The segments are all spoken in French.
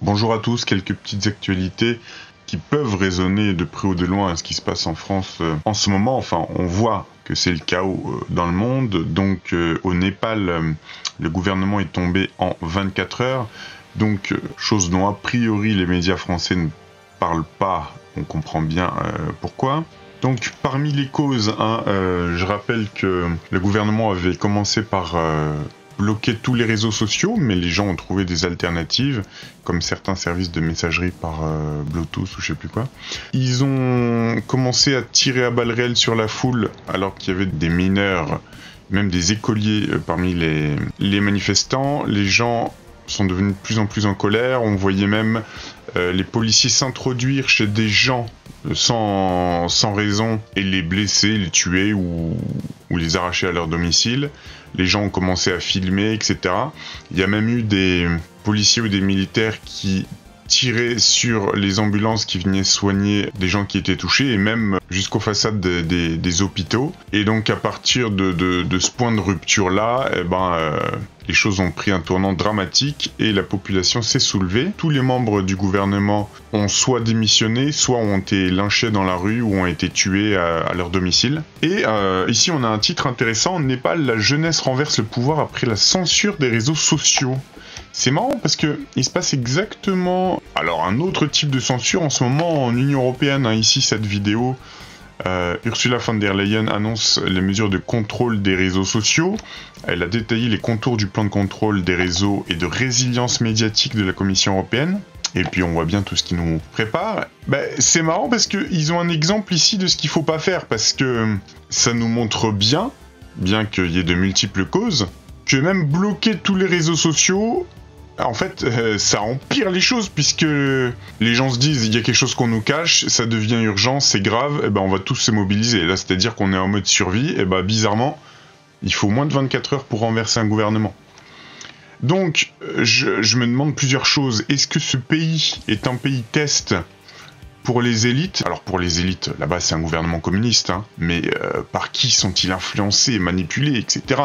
Bonjour à tous, quelques petites actualités qui peuvent résonner de près ou de loin à ce qui se passe en France en ce moment. Enfin, on voit que c'est le chaos dans le monde. Donc au Népal, le gouvernement est tombé en 24 heures. Donc chose dont a priori les médias français ne parlent pas, on comprend bien pourquoi. Donc parmi les causes, je rappelle que le gouvernement avait commencé par bloquer tous les réseaux sociaux, mais les gens ont trouvé des alternatives, comme certains services de messagerie par Bluetooth ou je sais plus quoi. Ils ont commencé à tirer à balles réelles sur la foule, alors qu'il y avait des mineurs, même des écoliers parmi les manifestants. Les gens sont devenus de plus en plus en colère. On voyait même les policiers s'introduire chez des gens sans raison et les blesser, les tuer ou les arracher à leur domicile. Les gens ont commencé à filmer, etc. Il y a même eu des policiers ou des militaires qui tiraient sur les ambulances qui venaient soigner des gens qui étaient touchés et même jusqu'aux façades des hôpitaux. Et donc à partir de ce point de rupture-là, les choses ont pris un tournant dramatique et la population s'est soulevée. Tous les membres du gouvernement ont soit démissionné, soit ont été lynchés dans la rue ou ont été tués à leur domicile. Et ici on a un titre intéressant, au Népal, la jeunesse renverse le pouvoir après la censure des réseaux sociaux. C'est marrant parce que il se passe exactement un autre type de censure en ce moment en Union Européenne. Ici cette vidéo, Ursula von der Leyen annonce les mesures de contrôle des réseaux sociaux. Elle a détaillé les contours du plan de contrôle des réseaux et de résilience médiatique de la Commission européenne. Et puis on voit bien tout ce qui nous prépare. C'est marrant parce qu'ils ont un exemple ici de ce qu'il faut pas faire, parce que ça nous montre bien qu'il y ait de multiples causes, que même bloquer tous les réseaux sociaux, en fait, ça empire les choses, puisque les gens se disent il y a quelque chose qu'on nous cache, ça devient urgent, c'est grave, on va tous se mobiliser. Là, c'est-à-dire qu'on est en mode survie, et bizarrement, il faut moins de 24 heures pour renverser un gouvernement. Donc, je me demande plusieurs choses. Est-ce que ce pays est un pays test pour les élites? Alors pour les élites, là-bas c'est un gouvernement communiste, mais par qui sont-ils influencés, manipulés, etc.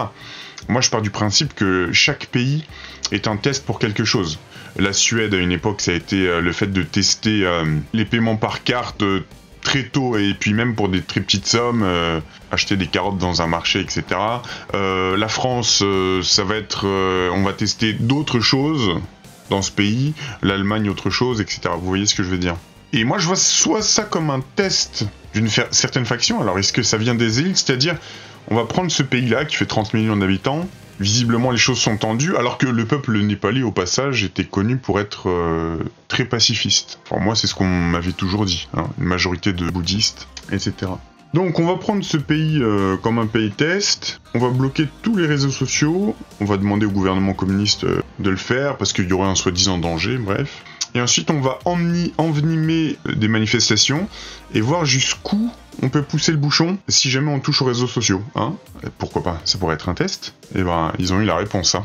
Moi je pars du principe que chaque pays est un test pour quelque chose. La Suède à une époque ça a été le fait de tester les paiements par carte très tôt, et puis même pour des très petites sommes, acheter des carottes dans un marché, etc. La France, ça va être, on va tester d'autres choses dans ce pays, l'Allemagne autre chose, etc. Vous voyez ce que je veux dire? Et moi je vois soit ça comme un test d'une certaine faction, alors est-ce que ça vient des élites, c'est-à-dire on va prendre ce pays-là qui fait 30 millions d'habitants, visiblement les choses sont tendues, alors que le peuple népalais au passage était connu pour être très pacifiste. Enfin moi c'est ce qu'on m'avait toujours dit, une majorité de bouddhistes, etc. Donc on va prendre ce pays comme un pays test, on va bloquer tous les réseaux sociaux, on va demander au gouvernement communiste de le faire parce qu'il y aurait un soi-disant danger, bref. Et ensuite on va envenimer des manifestations et voir jusqu'où on peut pousser le bouchon si jamais on touche aux réseaux sociaux. Pourquoi pas, ça pourrait être un test. Et ils ont eu la réponse.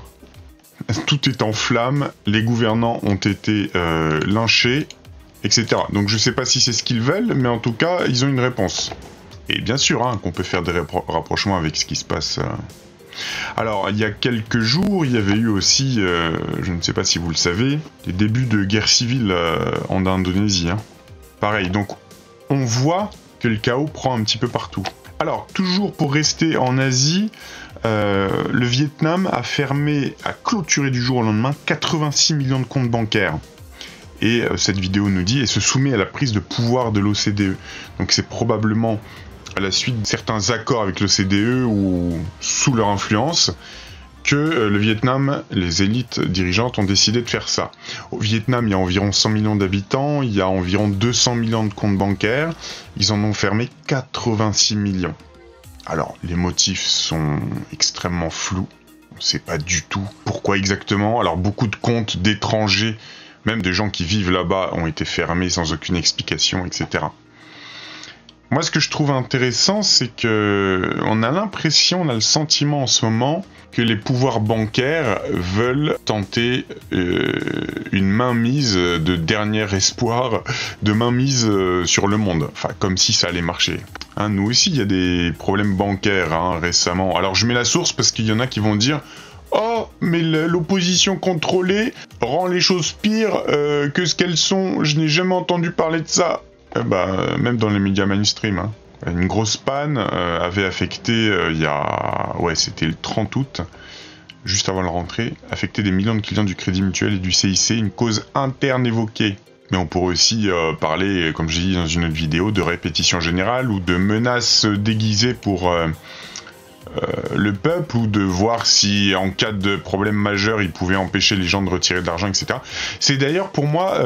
Tout est en flammes, les gouvernants ont été lynchés, etc. Donc je sais pas si c'est ce qu'ils veulent, mais en tout cas ils ont une réponse. Et bien sûr qu'on peut faire des rapprochements avec ce qui se passe. Alors, il y a quelques jours, il y avait eu aussi, je ne sais pas si vous le savez, les débuts de guerre civile en Indonésie. Pareil, donc on voit que le chaos prend un petit peu partout. Alors, toujours pour rester en Asie, le Vietnam a clôturé du jour au lendemain 86 millions de comptes bancaires. Et cette vidéo nous dit, et se soumet à la prise de pouvoir de l'OCDE. Donc c'est probablement à la suite de certains accords avec l'OCDE ou sous leur influence, que le Vietnam, les élites dirigeantes ont décidé de faire ça. Au Vietnam, il y a environ 100 millions d'habitants, il y a environ 200 millions de comptes bancaires, ils en ont fermé 86 millions. Alors, les motifs sont extrêmement flous, on ne sait pas du tout pourquoi exactement. Alors, beaucoup de comptes d'étrangers, même de gens qui vivent là-bas, ont été fermés sans aucune explication, etc. Moi, ce que je trouve intéressant, c'est que on a le sentiment en ce moment que les pouvoirs bancaires veulent tenter une mainmise de dernier espoir, de mainmise sur le monde. Enfin, comme si ça allait marcher. Nous aussi, il y a des problèmes bancaires récemment. Alors, je mets la source parce qu'il y en a qui vont dire Oh, mais l'opposition contrôlée rend les choses pires que ce qu'elles sont. Je n'ai jamais entendu parler de ça. Même dans les médias mainstream. Hein. Une grosse panne avait affecté c'était le 30 août, juste avant la rentrée, affecté des millions de clients du Crédit Mutuel et du CIC, une cause interne évoquée. Mais on pourrait aussi parler, comme j'ai dit dans une autre vidéo, de répétition générale ou de menaces déguisées pour le peuple, ou de voir si en cas de problème majeur ils pouvaient empêcher les gens de retirer de l'argent, etc. C'est d'ailleurs pour moi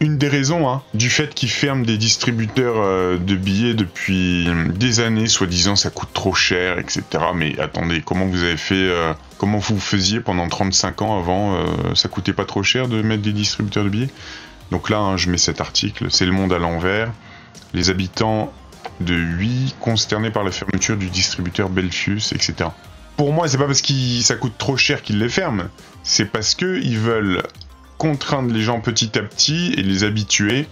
une des raisons du fait qu'ils ferment des distributeurs de billets depuis des années, soi-disant ça coûte trop cher, etc. Mais attendez, comment vous avez fait, comment vous faisiez pendant 35 ans avant, ça coûtait pas trop cher de mettre des distributeurs de billets? Donc là, je mets cet article, c'est Le Monde à l'envers, les habitants de Huy concernés par la fermeture du distributeur Belfius, etc. Pour moi, c'est pas parce que ça coûte trop cher qu'ils les ferment, c'est parce qu'ils veulent contraindre les gens petit à petit et les habituer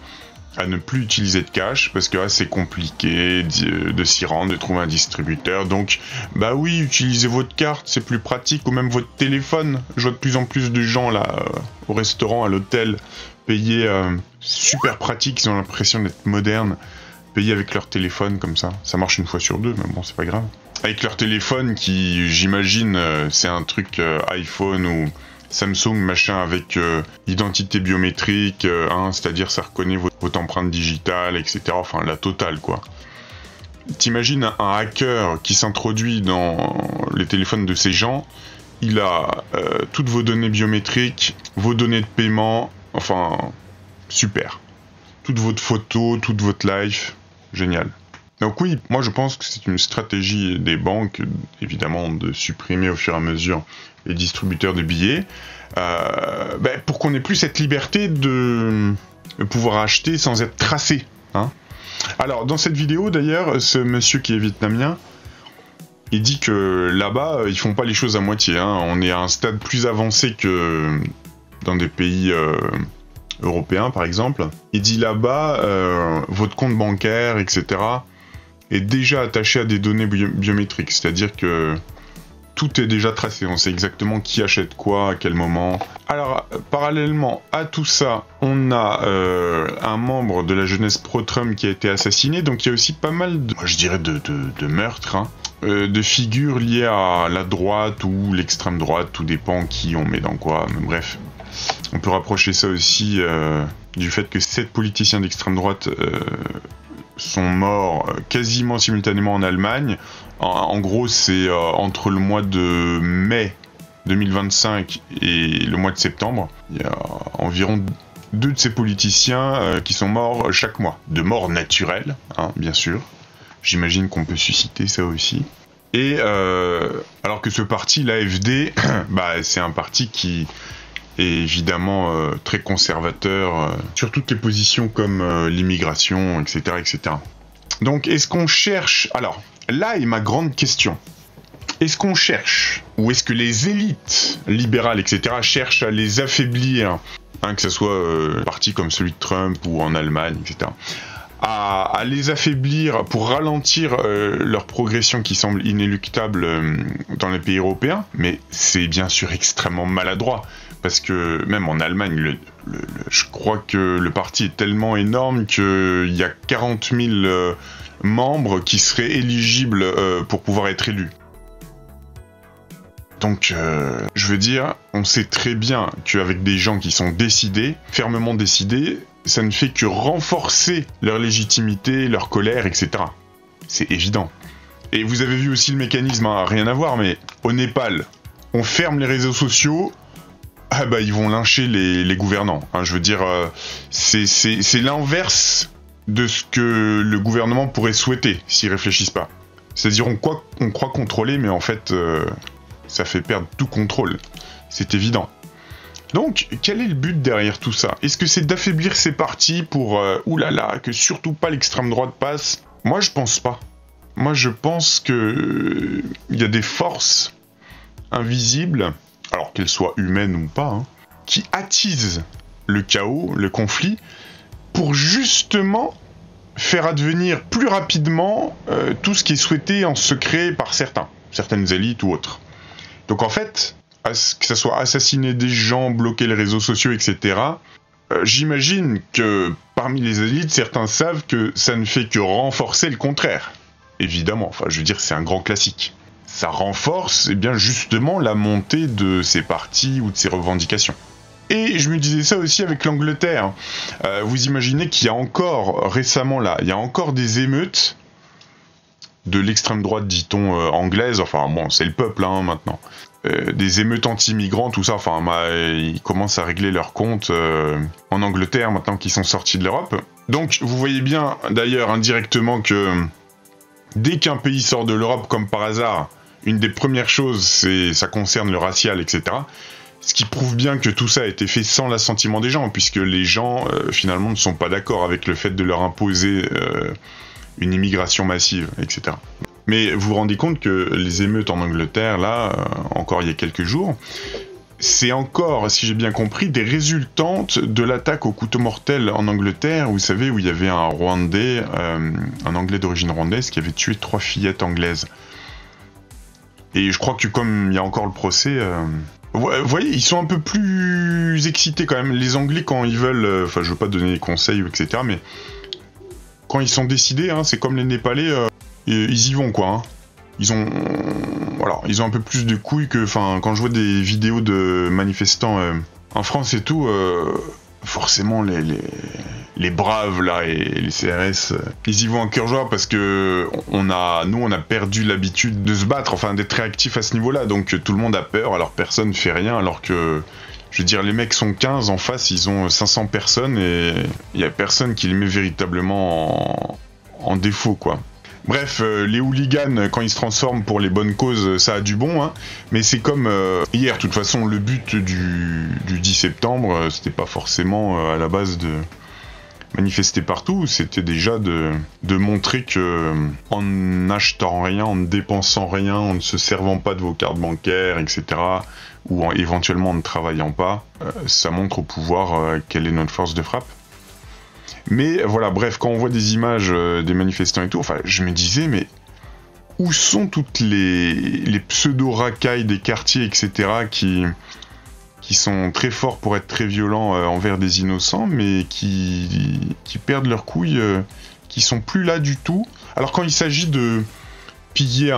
à ne plus utiliser de cash, parce que c'est compliqué de s'y rendre, de trouver un distributeur. Donc, bah oui, utilisez votre carte, c'est plus pratique, ou même votre téléphone. Je vois de plus en plus de gens là, au restaurant, à l'hôtel, payer super pratique, ils ont l'impression d'être modernes. Payer avec leur téléphone comme ça. Ça marche une fois sur deux, mais bon, c'est pas grave. Avec leur téléphone qui, j'imagine, c'est un truc iPhone ou Samsung, machin, avec identité biométrique, c'est-à-dire ça reconnaît votre empreinte digitale, etc. Enfin, la totale, quoi. T'imagines un hacker qui s'introduit dans les téléphones de ces gens, il a toutes vos données biométriques, vos données de paiement, enfin, super. Toutes votre photos, toute votre life, génial. Donc oui, moi je pense que c'est une stratégie des banques, évidemment, de supprimer au fur et à mesure les distributeurs de billets, pour qu'on ait plus cette liberté de pouvoir acheter sans être tracé. Hein. Alors dans cette vidéo d'ailleurs, ce monsieur qui est vietnamien, il dit que là-bas, ils font pas les choses à moitié. Hein. On est à un stade plus avancé que dans des pays européen par exemple. Il dit là-bas, votre compte bancaire, etc. est déjà attaché à des données biométriques, c'est-à-dire que tout est déjà tracé, on sait exactement qui achète quoi, à quel moment. Alors, parallèlement à tout ça, on a un membre de la jeunesse pro-Trump qui a été assassiné, donc il y a aussi pas mal de meurtres, de figures liées à la droite ou l'extrême droite, tout dépend qui on met dans quoi, mais bref. On peut rapprocher ça aussi du fait que 7 politiciens d'extrême droite sont morts quasiment simultanément en Allemagne. En gros, c'est entre le mois de mai 2025 et le mois de septembre. Il y a environ 2 de ces politiciens qui sont morts chaque mois. De mort naturelle, bien sûr. J'imagine qu'on peut susciter ça aussi. Et alors que ce parti, l'AfD, c'est un parti qui est évidemment très conservateur sur toutes les positions comme l'immigration, etc., etc. Donc, est-ce qu'on cherche... Alors, là est ma grande question. Est-ce qu'on cherche, ou est-ce que les élites libérales, etc., cherchent à les affaiblir, que ce soit un parti comme celui de Trump ou en Allemagne, etc., à les affaiblir pour ralentir leur progression qui semble inéluctable dans les pays européens? Mais c'est bien sûr extrêmement maladroit. Parce que même en Allemagne, je crois que le parti est tellement énorme qu'il y a 40 000 membres qui seraient éligibles pour pouvoir être élus. Donc, je veux dire, on sait très bien qu'avec des gens qui sont décidés, fermement décidés, ça ne fait que renforcer leur légitimité, leur colère, etc. C'est évident. Et vous avez vu aussi le mécanisme, rien à voir, mais au Népal, on ferme les réseaux sociaux, ils vont lyncher les gouvernants. Je veux dire, c'est l'inverse de ce que le gouvernement pourrait souhaiter s'ils réfléchissent pas. C'est-à-dire, on croit contrôler, mais en fait, ça fait perdre tout contrôle. C'est évident. Donc, quel est le but derrière tout ça? Est-ce que c'est d'affaiblir ces partis pour, que surtout pas l'extrême droite passe? Moi, je pense pas. Moi, je pense que il y a des forces invisibles, alors qu'elles soient humaines ou pas, qui attisent le chaos, le conflit, pour justement faire advenir plus rapidement tout ce qui est souhaité en secret par certaines élites ou autres. Donc en fait, que ça soit assassiner des gens, bloquer les réseaux sociaux, etc., j'imagine que parmi les élites, certains savent que ça ne fait que renforcer le contraire. Évidemment, enfin je veux dire, c'est un grand classique. Ça renforce eh bien justement la montée de ces partis ou de ces revendications. Et je me disais ça aussi avec l'Angleterre. Vous imaginez qu'il y a encore, récemment là, il y a encore des émeutes de l'extrême droite, dit-on, anglaise, enfin bon, c'est le peuple hein, maintenant. Des émeutes anti-migrants, tout ça, enfin, ils commencent à régler leur compte en Angleterre maintenant qu'ils sont sortis de l'Europe. Donc, vous voyez bien, d'ailleurs, indirectement, que dès qu'un pays sort de l'Europe, comme par hasard, une des premières choses, ça concerne le racial, etc. Ce qui prouve bien que tout ça a été fait sans l'assentiment des gens, puisque les gens, finalement, ne sont pas d'accord avec le fait de leur imposer une immigration massive, etc. Mais vous vous rendez compte que les émeutes en Angleterre, là, encore il y a quelques jours, c'est encore, si j'ai bien compris, des résultantes de l'attaque au couteau mortel en Angleterre, vous savez, où il y avait un Rwandais, un Anglais d'origine rwandaise, qui avait tué 3 fillettes anglaises. Et je crois que comme il y a encore le procès... Vous voyez, ils sont un peu plus excités quand même. Les Anglais, quand ils veulent... Enfin, je veux pas donner des conseils, etc., mais... Quand ils sont décidés, hein, c'est comme les Népalais... ils y vont quoi. Hein. Ils ont un peu plus de couilles que, quand je vois des vidéos de manifestants en France et tout, forcément les braves là et les CRS, ils y vont en cœur joie parce que on a perdu l'habitude de se battre, enfin d'être réactifs à ce niveau-là, donc tout le monde a peur, alors personne fait rien, alors que je veux dire, les mecs sont 15 en face, ils ont 500 personnes et il y a personne qui les met véritablement en défaut quoi. Bref, les hooligans, quand ils se transforment pour les bonnes causes, ça a du bon, hein. Mais c'est comme hier, de toute façon, le but du 10 septembre, c'était pas forcément à la base de manifester partout, c'était déjà de montrer que en n'achetant rien, en ne dépensant rien, en ne se servant pas de vos cartes bancaires, etc., ou éventuellement en ne travaillant pas, ça montre au pouvoir quelle est notre force de frappe. Mais voilà, bref, quand on voit des images des manifestants et tout, enfin, je me disais, mais où sont toutes les pseudo-racailles des quartiers, etc., qui sont très forts pour être très violents envers des innocents, mais qui perdent leurs couilles, qui sont plus là du tout. Alors quand il s'agit de piller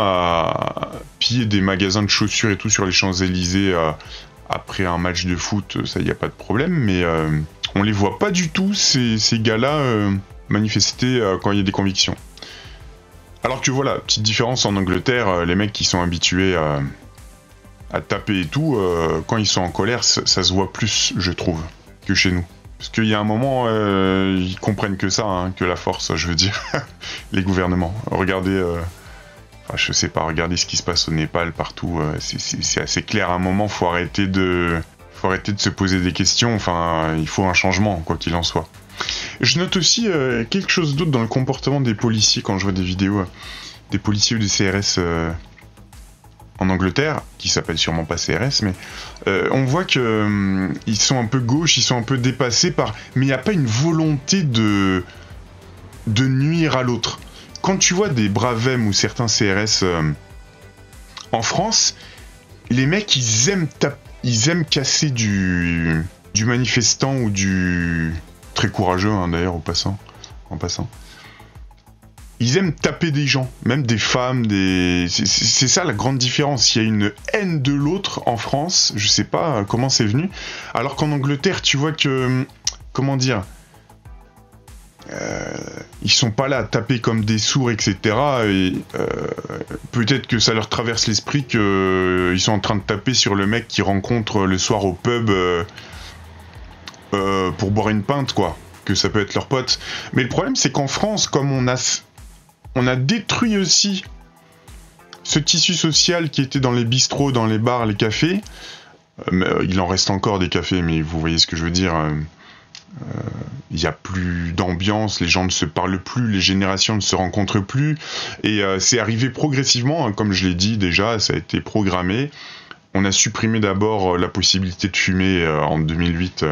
des magasins de chaussures et tout sur les Champs-Élysées après un match de foot, ça y a pas de problème, mais on les voit pas du tout, ces gars-là, manifester quand il y a des convictions. Alors que voilà, petite différence en Angleterre, les mecs qui sont habitués à taper et tout, quand ils sont en colère, ça se voit plus, je trouve, que chez nous. Parce qu'il y a un moment, ils comprennent que ça, hein, que la force, je veux dire, les gouvernements. Regardez, je sais pas, regardez ce qui se passe au Népal, partout, c'est assez clair. À un moment, faut arrêter de se poser des questions, enfin, il faut un changement, quoi qu'il en soit. Je note aussi quelque chose d'autre dans le comportement des policiers quand je vois des vidéos des policiers ou des CRS en Angleterre, qui s'appellent sûrement pas CRS, mais on voit que ils sont un peu gauches, ils sont un peu dépassés mais il n'y a pas une volonté de nuire à l'autre. Quand tu vois des Bravem ou certains CRS en France, les mecs ils aiment casser du manifestant ou du très courageux hein, d'ailleurs en passant. Ils aiment taper des gens, même des femmes, c'est ça la grande différence. Il y a une haine de l'autre en France, je sais pas comment c'est venu, alors qu'en Angleterre tu vois que, comment dire, ils sont pas là à taper comme des sourds, etc. Et peut-être que ça leur traverse l'esprit qu'ils sont en train de taper sur le mec qu'ils rencontrent le soir au pub pour boire une pinte, quoi. Que ça peut être leur pote. Mais le problème, c'est qu'en France, comme on a détruit aussi ce tissu social qui était dans les bistrots, dans les bars, les cafés. Il en reste encore des cafés, mais vous voyez ce que je veux dire. Il n'y a plus d'ambiance, les gens ne se parlent plus, les générations ne se rencontrent plus. Et c'est arrivé progressivement, hein, comme je l'ai dit déjà, ça a été programmé. On a supprimé d'abord la possibilité de fumer en 2008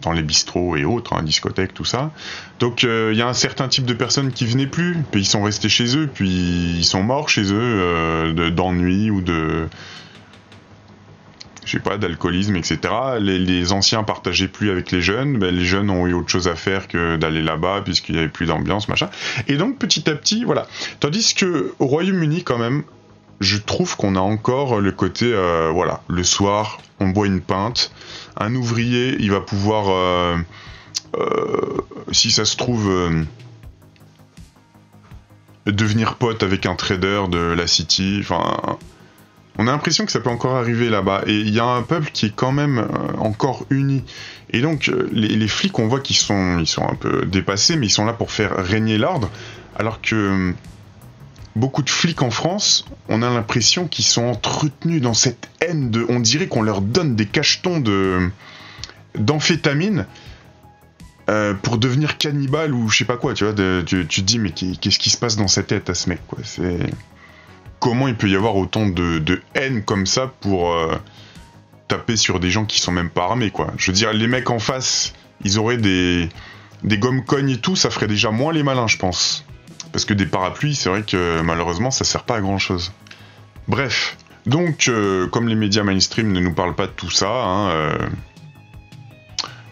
dans les bistrots et autres, hein, discothèques, tout ça. Donc il y a un certain type de personnes qui venaient plus, puis ils sont restés chez eux, puis ils sont morts chez eux d'ennui ou de je sais pas, d'alcoolisme, etc. Les anciens partageaient plus avec les jeunes, les jeunes ont eu autre chose à faire que d'aller là-bas, puisqu'il n'y avait plus d'ambiance, machin. Et donc, petit à petit, voilà. Tandis que au Royaume-Uni, quand même, je trouve qu'on a encore le côté, voilà, le soir, on boit une pinte, un ouvrier, il va pouvoir, si ça se trouve, devenir pote avec un trader de la City, enfin... On a l'impression que ça peut encore arriver là-bas. Et il y a un peuple qui est quand même encore uni. Et donc, les flics, on voit qu'ils sont un peu dépassés, mais ils sont là pour faire régner l'ordre. Alors que beaucoup de flics en France, on a l'impression qu'ils sont entretenus dans cette haine de... On dirait qu'on leur donne des cachetons d'amphétamine pour devenir cannibale ou je sais pas quoi, tu vois. Tu te dis, mais qu'est-ce qui se passe dans sa tête à ce mec, quoi. C'est... Comment il peut y avoir autant de haine comme ça pour taper sur des gens qui sont même pas armés, quoi. Je veux dire, les mecs en face, ils auraient des gommes-cognes et tout, ça ferait déjà moins les malins, je pense. Parce que des parapluies, c'est vrai que malheureusement, ça sert pas à grand-chose. Bref, donc, comme les médias mainstream ne nous parlent pas de tout ça, hein,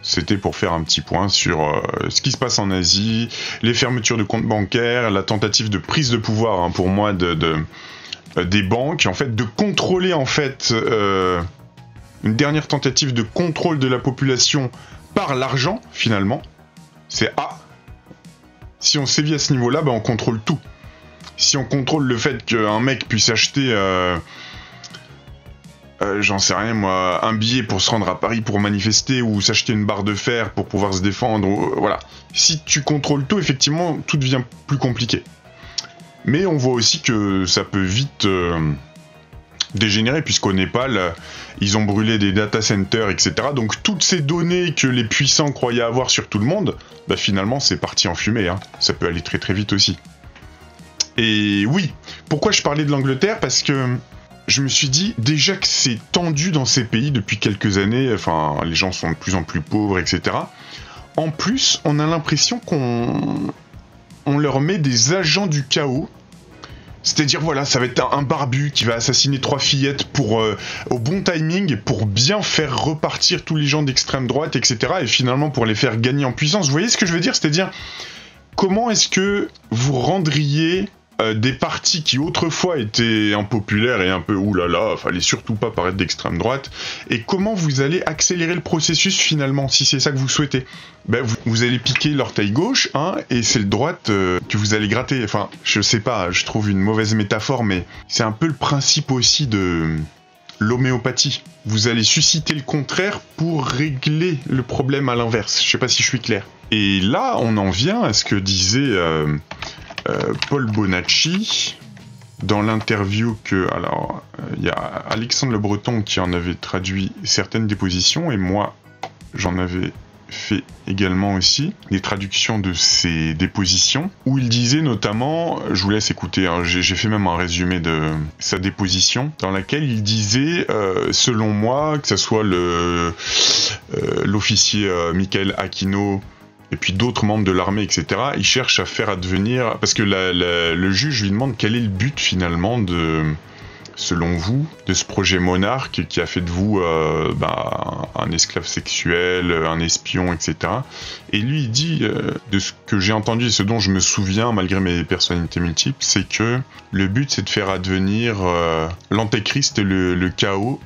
c'était pour faire un petit point sur ce qui se passe en Asie, les fermetures de comptes bancaires, la tentative de prise de pouvoir, hein, pour moi, des banques, en fait, de contrôler, en fait, une dernière tentative de contrôle de la population par l'argent, finalement. C'est si on sévit à ce niveau-là, ben on contrôle tout. Si on contrôle le fait qu'un mec puisse acheter, j'en sais rien moi, un billet pour se rendre à Paris pour manifester ou s'acheter une barre de fer pour pouvoir se défendre, voilà. Si tu contrôles tout, effectivement, tout devient plus compliqué. Mais on voit aussi que ça peut vite dégénérer, puisqu'au Népal, ils ont brûlé des data centers, etc. Donc toutes ces données que les puissants croyaient avoir sur tout le monde, bah finalement c'est parti en fumée, hein. Ça peut aller très très vite aussi. Et oui, pourquoi je parlais de l'Angleterre? Parce que je me suis dit, déjà que c'est tendu dans ces pays depuis quelques années, enfin les gens sont de plus en plus pauvres, etc. En plus, on a l'impression qu'on leur met des agents du chaos. C'est-à-dire, voilà, ça va être un barbu qui va assassiner 3 fillettes pour, au bon timing, pour bien faire repartir tous les gens d'extrême droite, etc. Et finalement, pour les faire gagner en puissance. Vous voyez ce que je veux dire? C'est-à-dire, comment est-ce que vous rendriez des partis qui autrefois étaient impopulaires et un peu oulala, fallait surtout pas paraître d'extrême droite, et comment vous allez accélérer le processus finalement, si c'est ça que vous souhaitez? Ben vous allez piquer l'orteil gauche, hein, et c'est le droite que vous allez gratter. Enfin, je sais pas, je trouve une mauvaise métaphore, mais c'est un peu le principe aussi de l'homéopathie. Vous allez susciter le contraire pour régler le problème à l'inverse. Je sais pas si je suis clair. Et là, on en vient à ce que disait Paul Bonacci dans l'interview que... Alors, il y a Alexandre Le Breton qui en avait traduit certaines dépositions, et moi, j'en avais fait également aussi des traductions de ces dépositions, où il disait notamment, je vous laisse écouter, hein, j'ai fait même un résumé de sa déposition, dans laquelle il disait, selon moi, que ce soit l'officier Michael Aquino, et puis d'autres membres de l'armée, etc., ils cherchent à faire advenir... Parce que le juge lui demande quel est le but, finalement, selon vous, de ce projet monarque qui a fait de vous un esclave sexuel, un espion, etc. Et lui, il dit, de ce que j'ai entendu et ce dont je me souviens, malgré mes personnalités multiples, c'est que le but, c'est de faire advenir l'antéchrist et le chaos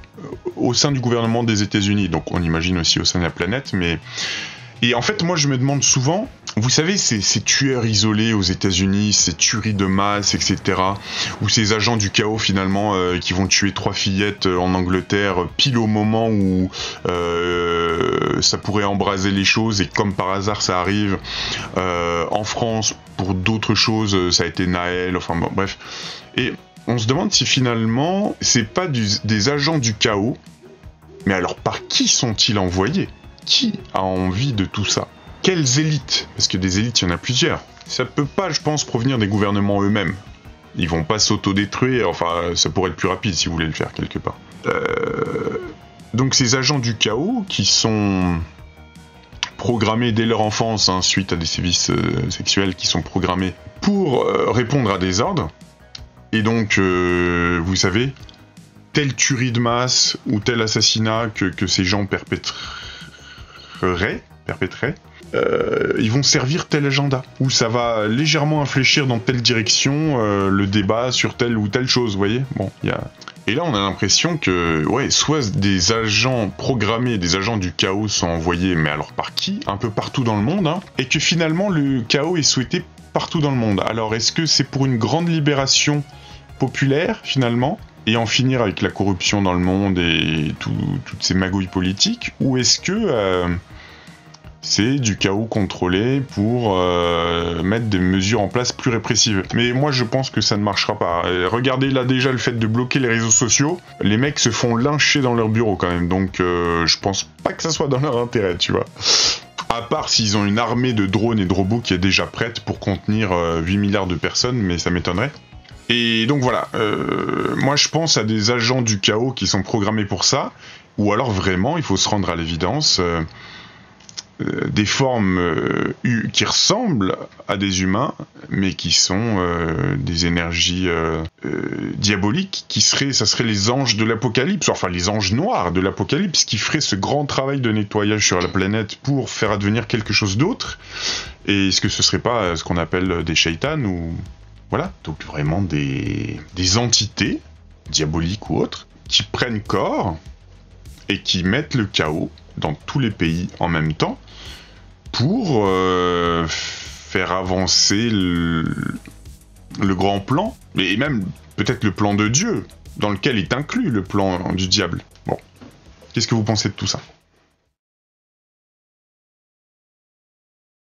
au sein du gouvernement des États-Unis. Donc on imagine aussi au sein de la planète, mais... Et en fait, moi, je me demande souvent, vous savez, ces tueurs isolés aux États-Unis, ces tueries de masse, etc., ou ces agents du chaos, finalement, qui vont tuer 3 fillettes en Angleterre, pile au moment où ça pourrait embraser les choses, et comme par hasard, ça arrive en France, pour d'autres choses, ça a été Naël, enfin bon, bref. Et on se demande si finalement, c'est pas des agents du chaos, mais alors par qui sont-ils envoyés ? Qui a envie de tout ça? Quelles élites? Parce que des élites, il y en a plusieurs. Ça peut pas, je pense, provenir des gouvernements eux-mêmes. Ils vont pas s'autodétruire, enfin, ça pourrait être plus rapide si vous voulez le faire quelque part. Donc ces agents du chaos, qui sont programmés dès leur enfance, hein, suite à des sévices sexuels, qui sont programmés pour répondre à des ordres, et donc, vous savez, telle tuerie de masse ou tel assassinat que ces gens perpétreraient, ils vont servir tel agenda, ou ça va légèrement infléchir dans telle direction le débat sur telle ou telle chose, vous voyez. Bon, et là on a l'impression que, soit des agents programmés, des agents du chaos sont envoyés, mais alors par qui? Un peu partout dans le monde, hein, et que finalement le chaos est souhaité partout dans le monde. Alors est-ce que c'est pour une grande libération populaire, finalement, et en finir avec la corruption dans le monde et toutes ces magouilles politiques, ou est-ce que c'est du chaos contrôlé pour mettre des mesures en place plus répressives? Mais moi je pense que ça ne marchera pas. Regardez là déjà le fait de bloquer les réseaux sociaux, les mecs se font lyncher dans leur bureau quand même, donc je pense pas que ça soit dans leur intérêt, tu vois. À part s'ils ont une armée de drones et de robots qui est déjà prête pour contenir 8 milliards de personnes, mais ça m'étonnerait. Et donc voilà, moi je pense à des agents du chaos qui sont programmés pour ça, ou alors vraiment, il faut se rendre à l'évidence, des formes qui ressemblent à des humains, mais qui sont des énergies diaboliques, ça serait les anges de l'apocalypse, enfin les anges noirs de l'apocalypse, qui feraient ce grand travail de nettoyage sur la planète pour faire advenir quelque chose d'autre. Et est-ce que ce serait pas ce qu'on appelle des shaitans ou... Voilà, donc vraiment des entités, diaboliques ou autres, qui prennent corps et qui mettent le chaos dans tous les pays en même temps pour faire avancer le grand plan, et même peut-être le plan de Dieu, dans lequel est inclus le plan du diable. Bon, qu'est-ce que vous pensez de tout ça ?